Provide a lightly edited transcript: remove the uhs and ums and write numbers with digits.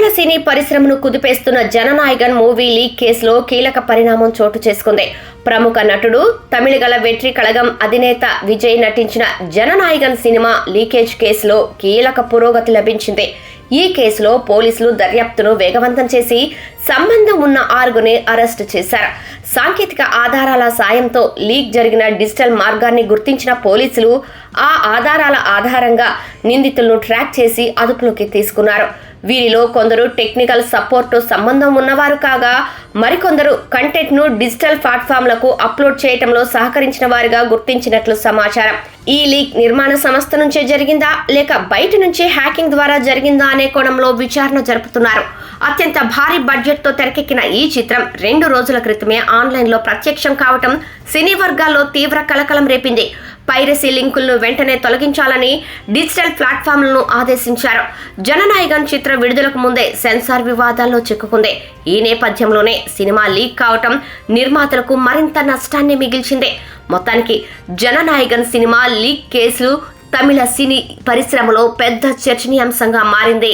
తమిళ సినీ పరిశ్రమను కుదిపేస్తున్న Jana Nayagan movie leak కేసులో కీలక పరిణామం చోటు చేసుకుంది. ప్రముఖ నటుడు తమిళగల వెట్రి కళగం అధినేత విజయ్ నటించిన జననాయగన్ సినిమా లీకేజ్ కేసులో కీలక పురోగతి లభించింది. ఈ కేసులో పోలీసులు దర్యాప్తును వేగవంతం చేసి సంబంధం ఉన్న 6గురిని అరెస్టు చేశారు. సాంకేతిక ఆధారాల సాయంతో లీక్ జరిగిన డిజిటల్ మార్గాన్ని గుర్తించిన పోలీసులు ఆ ఆధారాల ఆధారంగా నిందితులను ట్రాక్ చేసి అదుపులోకి తీసుకున్నారు. వీరిలో కొందరు టెక్నికల్ సపోర్టు సంబంధం ఉన్నవారు కాగా, మరికొందరు కంటెంట్ను డిజిటల్ ప్లాట్ఫామ్లకు అప్లోడ్ చేయడంలో సహకరించిన వారిగా గుర్తించినట్లు సమాచారం. ఈ లీక్ నిర్మాణ సంస్థ నుంచే జరిగిందా లేక బయట నుంచి హ్యాకింగ్ ద్వారా జరిగిందా అనే కోణంలో విచారణ జరుపుతున్నారు. అత్యంత భారీ బడ్జెట్ తో తెరకెక్కిన ఈ చిత్రం 2 రోజుల క్రితమే ఆన్లైన్లో ప్రత్యక్షం కావటం సినీ వర్గాల్లో తీవ్ర కలకలం రేపింది. పైరసీ లింకులను వెంటనే తొలగించాలని డిజిటల్ ప్లాట్ఫామ్లను ఆదేశించారు. జననాయగన్ చిత్ర విడుదలకు ముందే సెన్సార్ వివాదాల్లో చిక్కుకుంది. ఈ నేపథ్యంలోనే సినిమా లీక్ కావటం నిర్మాతలకు మరింత నష్టాన్ని మిగిల్చింది. మొత్తానికి జననాయగన్ సినిమా లీక్ కేసు తమిళ సినీ పరిశ్రమలో పెద్ద చర్చనీయాంశంగా మారింది.